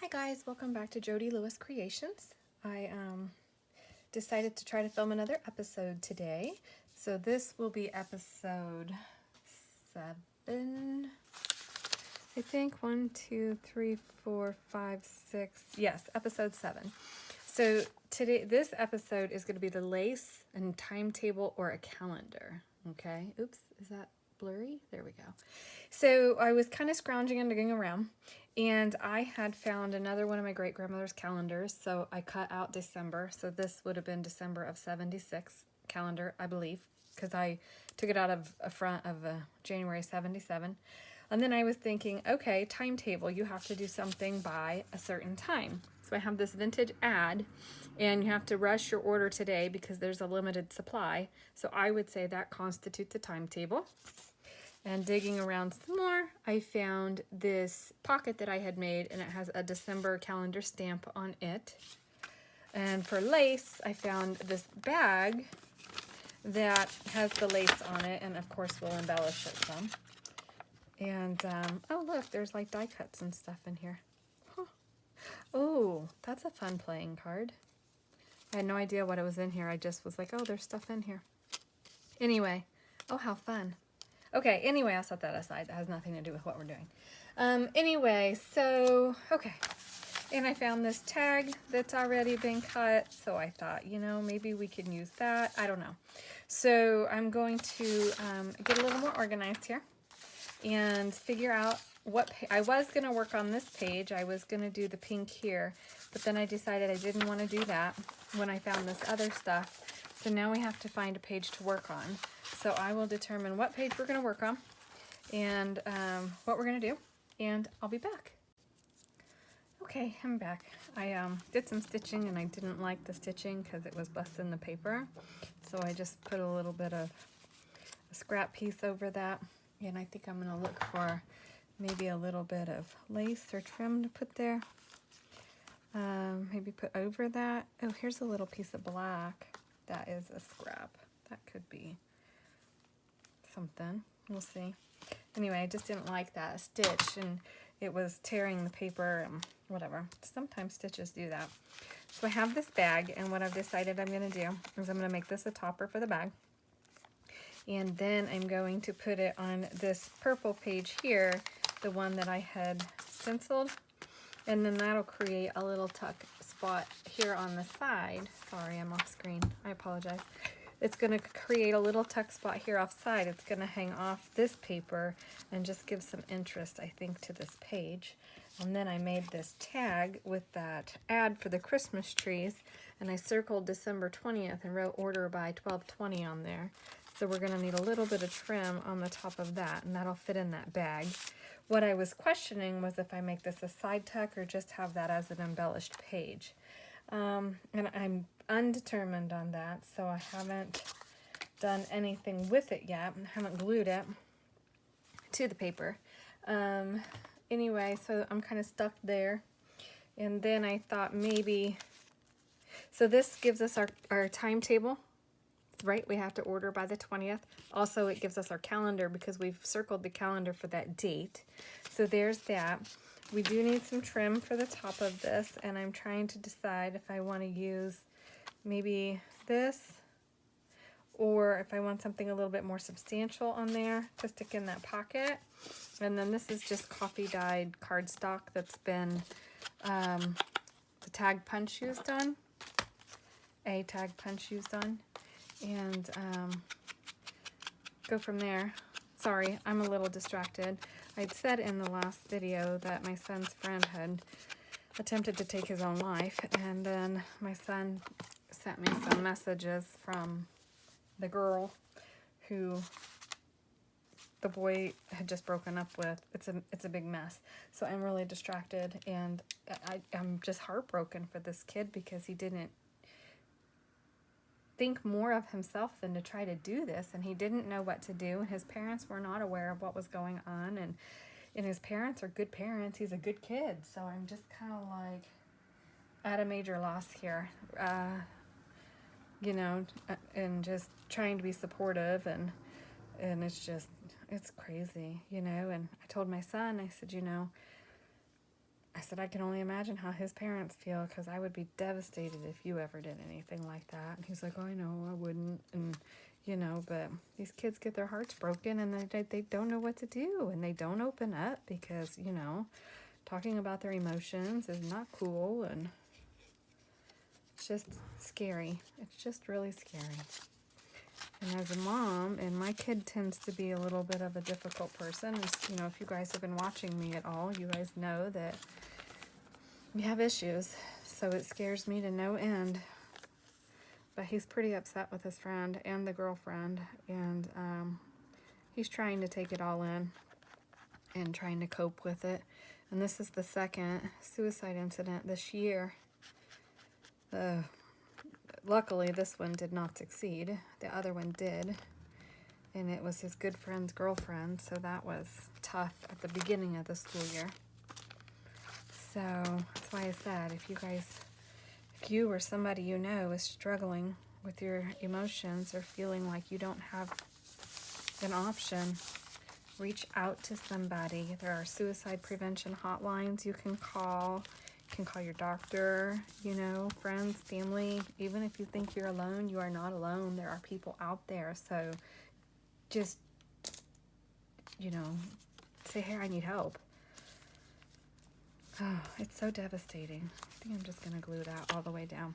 Hi guys, welcome back to Jody Lewis Creations. I decided to try to film another episode today. So this will be episode 7, I think. 1, 2, 3, 4, 5, 6. Yes, episode 7. So today, this episode is going to be the lace and timetable or a calendar. Okay, oops, is that blurry? There we go. So I was kind of scrounging and digging around, and I had found another one of my great-grandmother's calendars, so I cut out December. So this would have been December of 76 calendar, I believe, because I took it out of a front of January 77. And then I was thinking, okay, timetable, you have to do something by a certain time. So I have this vintage ad, and you have to rush your order today because there's a limited supply. So I would say that constitutes a timetable. And digging around some more, I found this pocket that I had made, and it has a December calendar stamp on it. And for lace, I found this bag that has the lace on it, and of course we'll embellish it some. And, oh look, there's like die cuts and stuff in here. Huh. Oh, that's a fun playing card. I had no idea what it was in here. I just was like, oh, there's stuff in here. Anyway, oh, how fun. Okay, anyway, I'll set that aside. That has nothing to do with what we're doing. Anyway, so, okay. And I found this tag that's already been cut, so I thought, you know, maybe we can use that. I don't know. So I'm going to get a little more organized here and figure out what I was going to work on this page. I was going to do the pink here, but then I decided I didn't want to do that when I found this other stuff. So now we have to find a page to work on. So I will determine what page we're going to work on and what we're going to do, and I'll be back. Okay, I'm back. I did some stitching, and I didn't like the stitching because it was busting the paper. So I just put a little bit of a scrap piece over that. And I think I'm going to look for maybe a little bit of lace or trim to put there. Maybe put over that. Oh, here's a little piece of black. That is a scrap. That could be something. We'll see. Anyway, I just didn't like that stitch, and it was tearing the paper and whatever. Sometimes stitches do that. So I have this bag, and what I've decided I'm going to do is I'm going to make this a topper for the bag. And then I'm going to put it on this purple page here, the one that I had stenciled. And then that'll create a little tuck spot here on the side. Sorry, I'm off screen. I apologize. It's going to create a little tuck spot here offside. It's going to hang off this paper and just give some interest, I think, to this page. And then I made this tag with that ad for the Christmas trees, and I circled December 20th and wrote order by 12/20 on there. So we're going to need a little bit of trim on the top of that, and that'll fit in that bag. What I was questioning was if I make this a side tuck or just have that as an embellished page. And I'm undetermined on that, so I haven't done anything with it yet. I haven't glued it to the paper. Anyway, so I'm kind of stuck there. And then I thought maybe, so this gives us our timetable. Right, we have to order by the 20th. Also, it gives us our calendar because we've circled the calendar for that date. So there's that. We do need some trim for the top of this, and I'm trying to decide if I want to use maybe this or if I want something a little bit more substantial on there to stick in that pocket. And then this is just coffee dyed cardstock that's been the tag punch used on. A tag punch used on. And go from there. Sorry, I'm a little distracted. I'd said in the last video that my son's friend had attempted to take his own life, and then my son sent me some messages from the girl who the boy had just broken up with. It's a big mess. So I'm really distracted, and I'm just heartbroken for this kid because he didn't think more of himself than to try to do this, and he didn't know what to do, and his parents were not aware of what was going on, and his parents are good parents. He's a good kid, so I'm just kind of like at a major loss here, you know, and just trying to be supportive, and it's crazy, you know. And I told my son, I said, you know, I said, I can only imagine how his parents feel, because I would be devastated if you ever did anything like that. And he's like, oh, I know, I wouldn't. And, you know, but these kids get their hearts broken, and they don't know what to do, and they don't open up because, you know, talking about their emotions is not cool, and it's just scary. It's just really scary. And as a mom, and my kid tends to be a little bit of a difficult person. You know, if you guys have been watching me at all, you guys know that we have issues. So it scares me to no end. But he's pretty upset with his friend and the girlfriend. And he's trying to take it all in and trying to cope with it. And this is the second suicide incident this year. Luckily, this one did not succeed. The other one did. And it was his good friend's girlfriend, so that was tough at the beginning of the school year. So that's why I said, if you or somebody you know is struggling with your emotions or feeling like you don't have an option, reach out to somebody. There are suicide prevention hotlines you can call. You can call your doctor, you know, friends, family. Even if you think you're alone, you are not alone. There are people out there. So just, you know, say, hey, I need help. Oh, it's so devastating. I think I'm just going to glue that all the way down.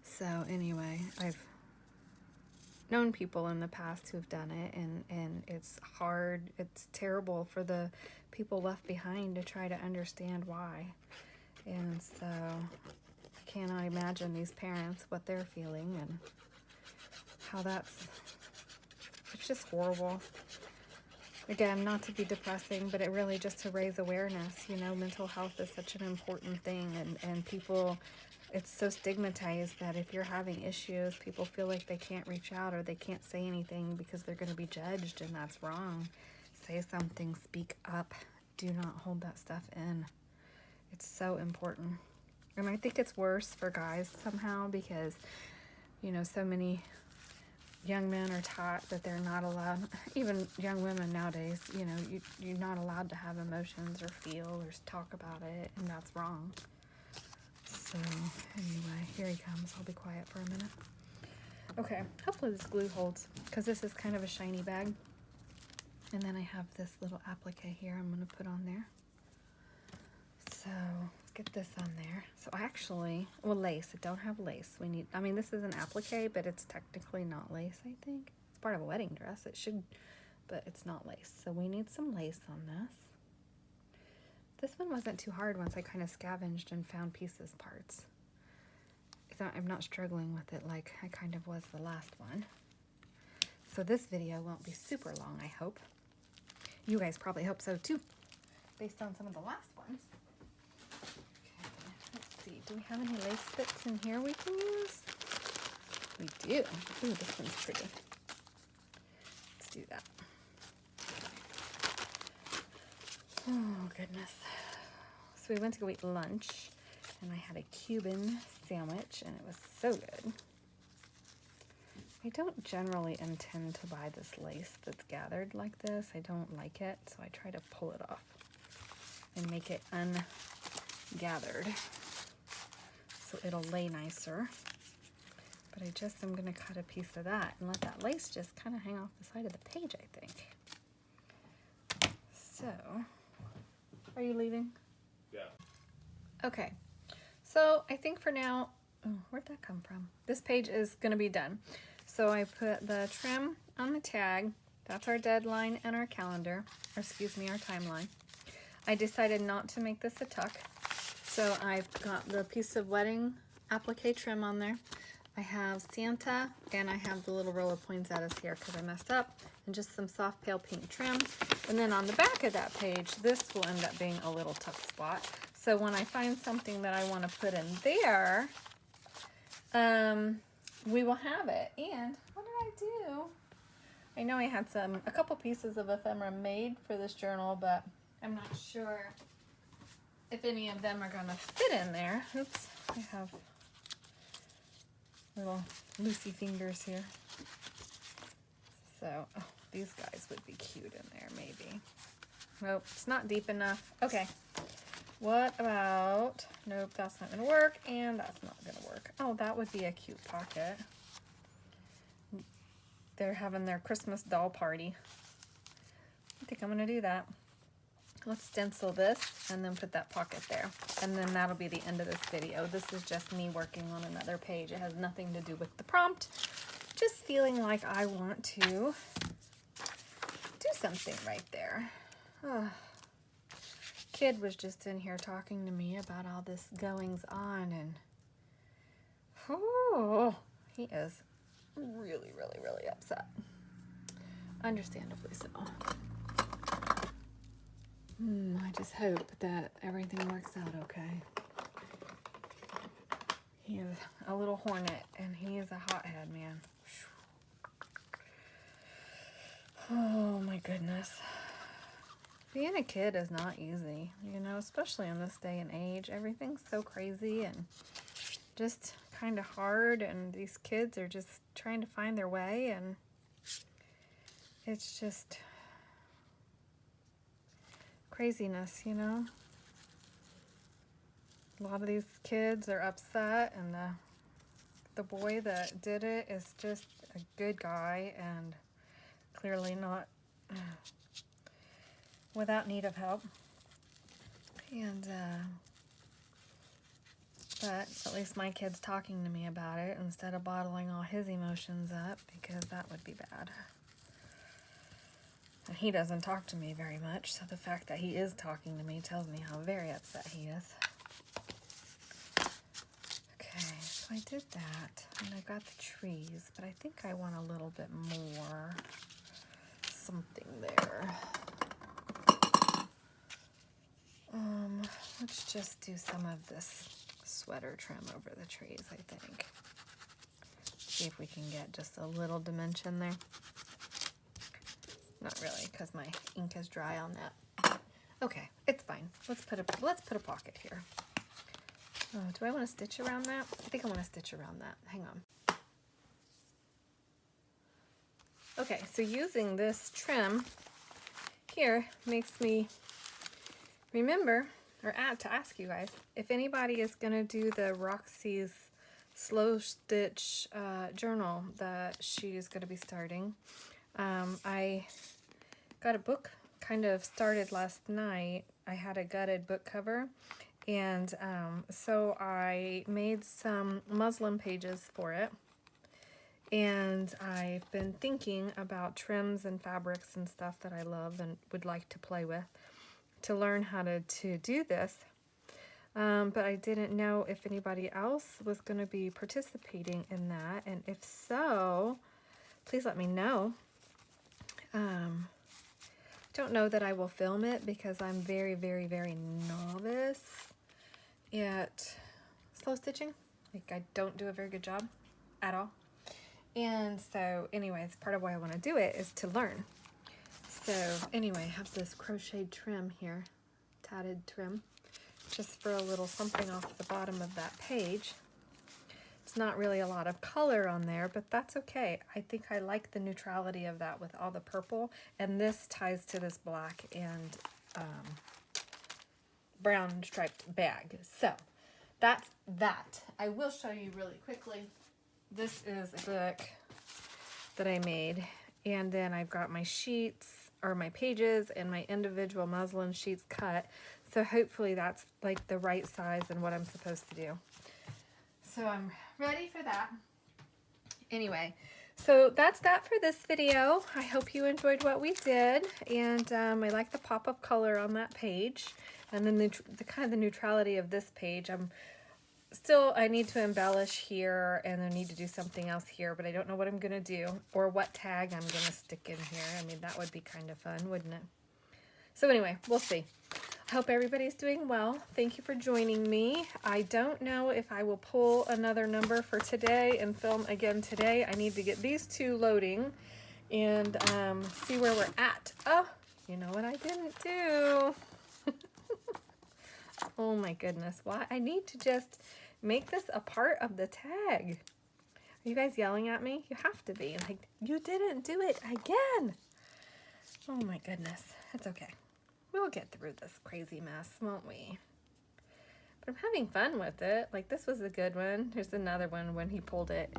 So anyway, I've known people in the past who've done it, and it's hard. It's terrible for the people left behind to try to understand why. And so I cannot imagine these parents, what they're feeling, and how it's just horrible. Again, not to be depressing, but it really just to raise awareness. You know, mental health is such an important thing, and people, it's so stigmatized that if you're having issues, people feel like they can't reach out or they can't say anything because they're going to be judged, and that's wrong. Say something, speak up. Do not hold that stuff in. It's so important. And I think it's worse for guys somehow because, you know, so many young men are taught that they're not allowed, even young women nowadays, you know, you're not allowed to have emotions or feel or talk about it, and that's wrong. So anyway, here he comes. I'll be quiet for a minute. Okay, hopefully this glue holds, because this is kind of a shiny bag. And then I have this little applique here I'm going to put on there. So let's get this on there. So actually, well, lace. I don't have lace. This is an applique, but it's technically not lace, I think. It's part of a wedding dress. It should, but it's not lace. So we need some lace on this. This one wasn't too hard once I kind of scavenged and found parts. I'm not struggling with it like I kind of was the last one. So this video won't be super long, I hope. You guys probably hope so too, based on some of the last ones. Okay, let's see. Do we have any lace bits in here we can use? We do. Ooh, this one's pretty. Let's do that. Oh, goodness. So we went to go eat lunch, and I had a Cuban sandwich, and it was so good. I don't generally intend to buy this lace that's gathered like this. I don't like it, so I try to pull it off and make it ungathered so it'll lay nicer. But I just am going to cut a piece of that and let that lace just kind of hang off the side of the page, I think. So, are you leaving? Yeah. Okay, so I think for now, oh, where'd that come from? This page is going to be done. So I put the trim on the tag. That's our deadline and our calendar, or excuse me, our timeline. I decided not to make this a tuck. So I've got the piece of wedding applique trim on there. I have Santa, and I have the little roll of poinsettias here because I messed up, and just some soft pale pink trim. And then on the back of that page, this will end up being a little tuck spot. So when I find something that I want to put in there, we will have it. And what did I do? I know I had a couple pieces of ephemera made for this journal, but I'm not sure if any of them are going to fit in there. Oops, I have little loosey fingers here. So, oh, these guys would be cute in there, maybe. Nope, it's not deep enough. Okay, What about, nope, that's not going to work, and that's not going to work. Oh, that would be a cute pocket. They're having their Christmas doll party. I think I'm going to do that. Let's stencil this and then put that pocket there. And then that'll be the end of this video. This is just me working on another page. It has nothing to do with the prompt. Just feeling like I want to do something right there. Kid was just in here talking to me about all this goings on, and oh, he is really, really, really upset. Understandably so. I just hope that everything works out okay. He is a little hornet, and he is a hothead, man. Oh my goodness. Being a kid is not easy, you know, especially in this day and age. Everything's so crazy and just kind of hard, and these kids are just trying to find their way, and it's just craziness, you know. A lot of these kids are upset, and the boy that did it is just a good guy and clearly not without need of help. And but at least my kid's talking to me about it instead of bottling all his emotions up, because that would be bad. And he doesn't talk to me very much, so the fact that he is talking to me tells me how very upset he is. Okay, so I did that, and I got the trees, but I think I want a little bit more something there. Let's just do some of this sweater trim over the trees, I think. See if we can get just a little dimension there. Not really, because my ink is dry on that. Okay, it's fine. Let's put a pocket here. Oh, do I want to stitch around that? I think I want to stitch around that. Hang on. Okay, so using this trim here makes me remember, or to ask you guys, if anybody is going to do the Roxy's slow stitch journal that she's going to be starting. I got a book kind of started last night. I had a gutted book cover, and so I made some muslin pages for it, and I've been thinking about trims and fabrics and stuff that I love and would like to play with to learn how to do this. But I didn't know if anybody else was going to be participating in that, and if so, please let me know. Don't know that I will film it because I'm very, very, very novice at slow stitching. Like, I don't do a very good job at all. And so anyways, part of why I want to do it is to learn. So anyway, I have this crocheted trim here, tatted trim, just for a little something off the bottom of that page. It's not really a lot of color on there, but that's okay. I think I like the neutrality of that with all the purple, and this ties to this black and brown striped bag. So that's that. I will show you really quickly. This is a book that I made, and then I've got my sheets, or my pages, and my individual muslin sheets cut. So hopefully that's like the right size and what I'm supposed to do. So I'm ready for that. Anyway, so that's that for this video. I hope you enjoyed what we did, and I like the pop of color on that page, and then the kind of the neutrality of this page. I need to embellish here, and I need to do something else here, but I don't know what I'm gonna do or what tag I'm gonna stick in here. I mean, that would be kind of fun, wouldn't it? So anyway, we'll see. I hope everybody's doing well. Thank you for joining me. I don't know if I will pull another number for today and film again today. I need to get these two loading and see where we're at. Oh, you know what I didn't do? Oh my goodness. Why? I need to just make this a part of the tag. Are you guys yelling at me? You have to be. Like, you didn't do it again. Oh my goodness. It's okay. We'll get through this crazy mess, won't we? But I'm having fun with it. Like, this was a good one. Here's another one when he pulled it.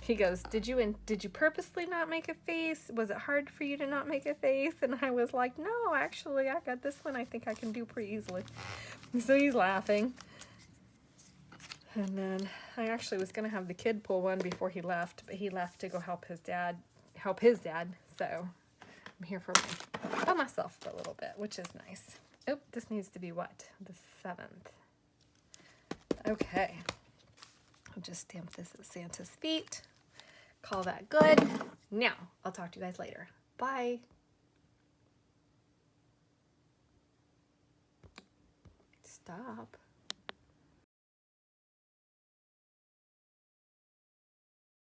He goes, did you purposely not make a face? Was it hard for you to not make a face? And I was like, no, actually, I got this one. I think I can do pretty easily. So he's laughing. And then I actually was going to have the kid pull one before he left, but he left to go help his dad. So I'm here by myself for a little bit, which is nice. Oh, this needs to be what? The 7th. Okay. I'll just stamp this at Santa's feet. Call that good. Now, I'll talk to you guys later. Bye. Stop.